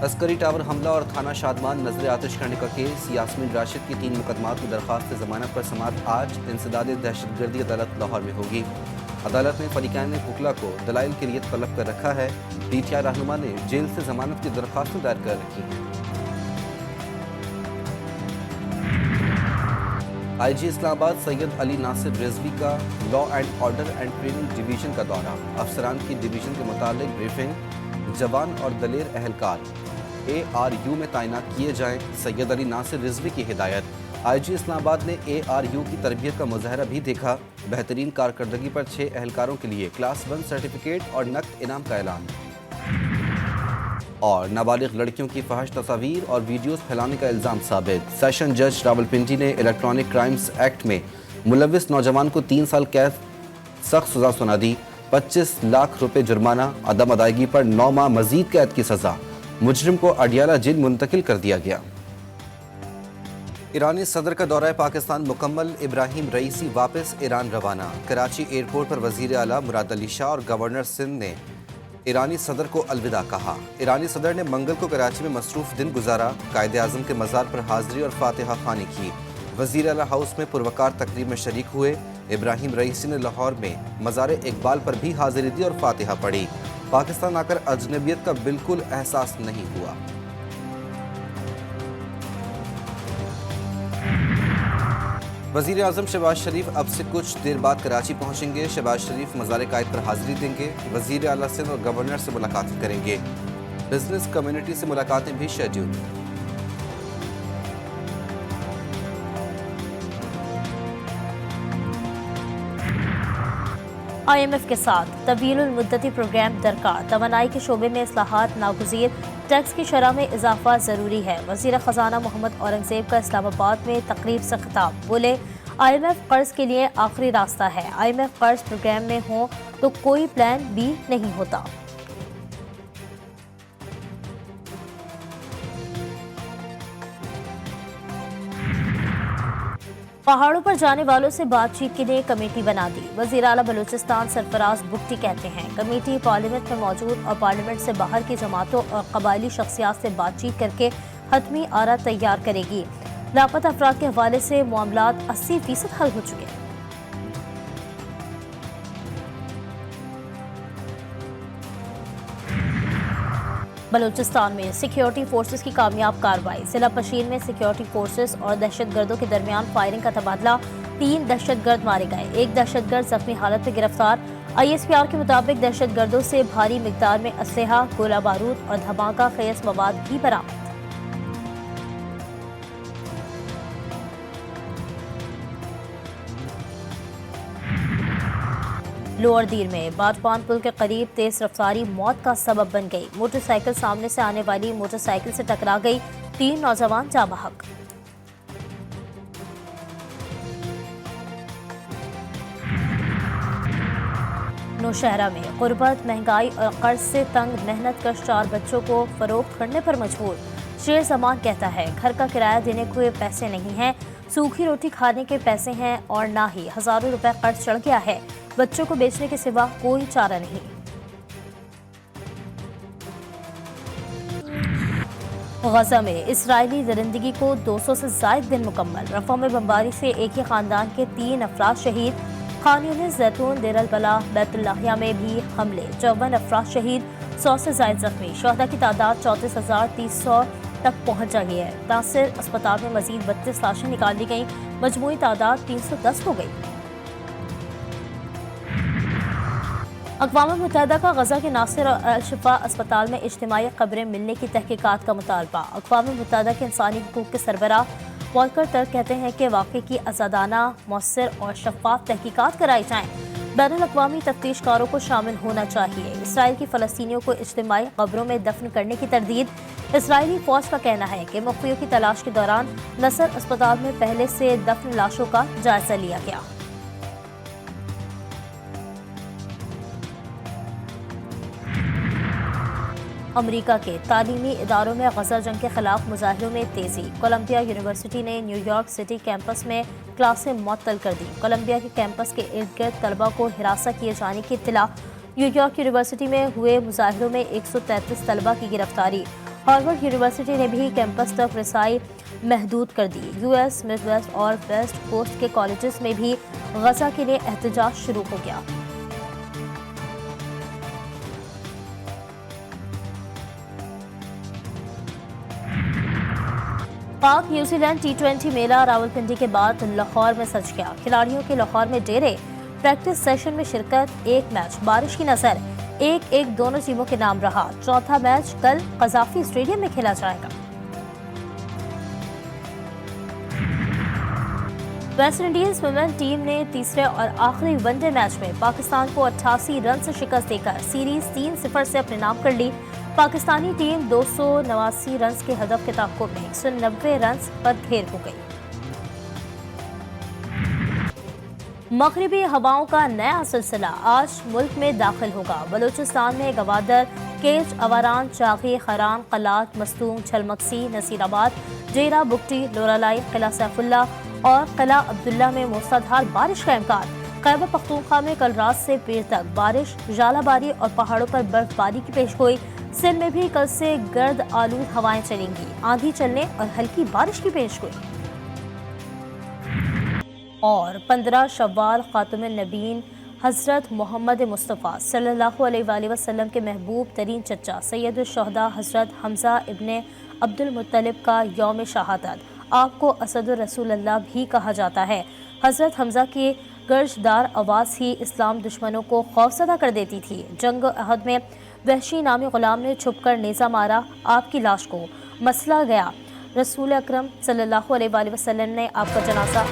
عسکری ٹاور حملہ اور تھانہ شادمان نظر آتش کرنے کا کیس، یاسمین راشد کی 3 مقدمات میں درخواست ضمانت پر سماعت آج۔ انسداد دہشت گردی عدالت لاہور میں ہوگی۔ عدالت نے فریقین وکلا کو دلائل کے لیے طلب کر رکھا ہے۔ پی ٹی آئی رہنما نے جیل سے ضمانت کی درخواستیں دائر کر رکھی ہیں۔ آئی جی اسلام آباد سید علی ناصر رضوی کا law and order and training division کا دورہ، افسران کی ڈویژن کے متعلق بریفنگ، جوان اور دلیر اہلکار اے آر یو میں تعینات کیے جائیں، سید علی ناصر رضوی کی ہدایت۔ آئی جی اسلام آباد نے اے آر یو کی تربیت کا مظاہرہ بھی دیکھا، بہترین کارکردگی پر 6 اہلکاروں کے لیے کلاس 1 سرٹیفکیٹ اور نقد انعام کا اعلان۔ اور نابالغ لڑکیوں کی فحش تصاویر اور ویڈیوز پھیلانے کا الزام ثابت، سیشن جج راولپنڈی نے الیکٹرانک کرائمز ایکٹ میں ملوث نوجوان کو 3 سال قید سخت سزا سنا دی، 25 لاکھ روپے جرمانہ، عدم ادائیگی پر 9 ماہ مزید قید کی سزا، مجرم کو اڈیالہ جیل منتقل کر دیا گیا۔ ایرانی صدر کا دورہ پاکستان مکمل، ابراہیم رئیسی واپس ایران روانہ، کراچی ایئرپورٹ پر وزیر اعلیٰ مراد علی شاہ اور گورنر سندھ نے ایرانی صدر کو الوداع کہا۔ ایرانی صدر نے منگل کو کراچی میں مصروف دن گزارا، قائد اعظم کے مزار پر حاضری اور فاتحہ خوانی کی، وزیر اعلیٰ ہاؤس میں پروقار تقریب میں شریک ہوئے۔ ابراہیم رئیسی نے لاہور میں مزار اقبال پر بھی حاضری دی اور فاتحہ پڑھی۔ پاکستان آ کر اجنبیت کا بالکل احساس نہیں ہوا۔ وزیر اعظم شہباز شریف اب سے کچھ دیر بعد کراچی پہنچیں گے۔ شہباز شریف مزار قائد پر حاضری دیں گے، وزیر اعلیٰ سندھ اور گورنر سے ملاقات کریں گے، بزنس کمیونٹی سے ملاقاتیں بھی شیڈول۔ آئی ایم ایف کے ساتھ طویل المدتی پروگرام درکار، توانائی کے شعبے میں اصلاحات ناگزیر، ٹیکس کی شرح میں اضافہ ضروری ہے۔ وزیر خزانہ محمد اورنگزیب کا اسلام آباد میں تقریب سے خطاب، بولے آئی ایم ایف قرض کے لیے آخری راستہ ہے، آئی ایم ایف قرض پروگرام میں ہوں تو کوئی پلان بی نہیں ہوتا۔ پہاڑوں پر جانے والوں سے بات چیت کے لیے کمیٹی بنا دی، وزیر اعلیٰ بلوچستان سرفراز بگٹی کہتے ہیں کمیٹی پارلیمنٹ میں موجود اور پارلیمنٹ سے باہر کی جماعتوں اور قبائلی شخصیات سے بات چیت کر کے حتمی آرا تیار کرے گی۔ لاپتہ افراد کے حوالے سے معاملات 80% حل ہو چکے ہیں۔ بلوچستان میں سیکیورٹی فورسز کی کامیاب کارروائی، ضلع پشین میں سیکیورٹی فورسز اور دہشت گردوں کے درمیان فائرنگ کا تبادلہ، 3 دہشت گرد مارے گئے، 1 دہشت گرد زخمی حالت میں گرفتار۔ آئی ایس پی آر کے مطابق دہشت گردوں سے بھاری مقدار میں اسلحہ، گولہ بارود اور دھماکہ خیز مواد بھی برآمد۔ لوور دیر میں باٹپان پل کے قریب تیز رفتاری موت کا سبب بن گئی، موٹر سائیکل سامنے سے آنے والی موٹر سائیکل سے ٹکرا گئی، 3 نوجوان جاں بحق۔ نوشہرہ میں غربت، مہنگائی اور قرض سے تنگ محنت کش 4 بچوں کو فروخت کرنے پر مجبور۔ شیر زمان کہتا ہے گھر کا کرایہ دینے کو پیسے نہیں ہیں، سوکھی روٹی کھانے کے پیسے ہیں اور نہ ہی ہزاروں روپے قرض چڑھ گیا ہے، بچوں کو بیچنے کے سوا کوئی چارہ نہیں۔ غزہ میں اسرائیلی درندگی کو 200 سے زائد دن مکمل، رفح میں بمباری سے ایک ہی خاندان کے 3 افراد شہید، خان یونس، زیتون، دیر البلح، بیت اللحیہ میں بھی حملے، 54 افراد شہید، 100 سے زائد زخمی، شہداء کی تعداد 34,300 تک پہنچ جائی ہے۔ ناصر اسپتال میں مزید 32 لاشیں نکال لی گئیں، مجموعی تعداد 310 ہو گئی۔ اقوام متحدہ کا غزہ کے ناصر اور الشفا اسپتال میں اجتماعی قبریں ملنے کی تحقیقات کا مطالبہ۔ اقوام متحدہ کے انسانی حقوق کے سربراہ والکر ترک کہتے ہیں کہ واقعے کی آزادانہ، مؤثر اور شفاف تحقیقات کرائی جائیں، بین الاقوامی تفتیش کاروں کو شامل ہونا چاہیے۔ اسرائیل کی فلسطینیوں کو اجتماعی قبروں میں دفن کرنے کی تردید، اسرائیلی فوج کا کہنا ہے کہ مخفیوں کی تلاش کے دوران نصر اسپتال میں پہلے سے دفن لاشوں کا جائزہ لیا گیا۔ امریکہ کے تعلیمی اداروں میں غزہ جنگ کے خلاف مظاہروں میں تیزی، کولمبیا یونیورسٹی نے نیو یارک سٹی کیمپس میں کلاسیں معطل کر دی، کولمبیا کے کیمپس کے ارد گرد طلبہ کو ہراساں کیے جانے کی اطلاع، نیو یارک یونیورسٹی میں ہوئے مظاہروں میں 133 طلبہ کی گرفتاری، ہارورڈ یونیورسٹی نے بھی کیمپس تک رسائی محدود کر دی۔ US مڈ ویسٹ اور ویسٹ کوسٹ کے کالجز میں بھی غزہ کے لیے احتجاج شروع ہو گیا۔ پاک نیوزی لینڈ T20 میلہ راولپنڈی کے بعد لاہور میں سج گیا۔ کھلاڑیوں کے لاہور میں ڈیرے، پریکٹس سیشن میں شرکت، ایک میچ بارش کی نظر 1-1 دونوں ٹیموں کے نام رہا۔ چوتھا میچ کل قذافی اسٹیڈیم میں کھیلا جائے گا۔ ویسٹ انڈیز ویمن ٹیم نے تیسرے اور آخری ون ڈے میچ میں پاکستان کو 88 رن سے شکست دے کر سیریز 3-0 سے اپنے نام کر لی۔ پاکستانی ٹیم 289 رنز کے ہدف کے تعاقب میں 190 رنز پر گھیر ہو گئی۔ مغربی ہواؤں کا نیا سلسلہ آج ملک میں داخل ہوگا۔ بلوچستان میں گوادر، کیچ، اواران، چاغی، خران، قلات، مستونگ، جھلمکسی، نصیر آباد، ڈیرہ بگٹی، لورالائی، قلعہ سیف اللہ اور قلعہ عبداللہ میں موسلادھار بارش کا امکان۔ خیبر پختونخوا میں کل رات سے دیر تک بارش، ژالہ باری اور پہاڑوں پر برف باری کی پیشگوئی۔ سندھ میں بھی کل سے گرد آلود ہوائیں چلیں گی، آندھی چلنے اور ہلکی بارش کی پیشگوئی۔ اور 15 شوال خاتم النبیین حضرت محمد مصطفیٰ صلی اللہ علیہ وآلہ وسلم کے محبوب ترین چچا سید الشہداء حضرت حمزہ ابن عبد المطلب کا یوم شہادت۔ آپ کو اسد الرسول اللہ بھی کہا جاتا ہے۔ حضرت حمزہ کی گرجدار آواز ہی اسلام دشمنوں کو خوفزدہ کر دیتی تھی۔ جنگ احد میں وحشی نامی غلام نے چھپ کر نیزہ مارا، آپ کی لاش کو مسلا گیا۔ رسول اکرم صلی اللہ علیہ وآلہ وسلم نے آپ کا جنازہ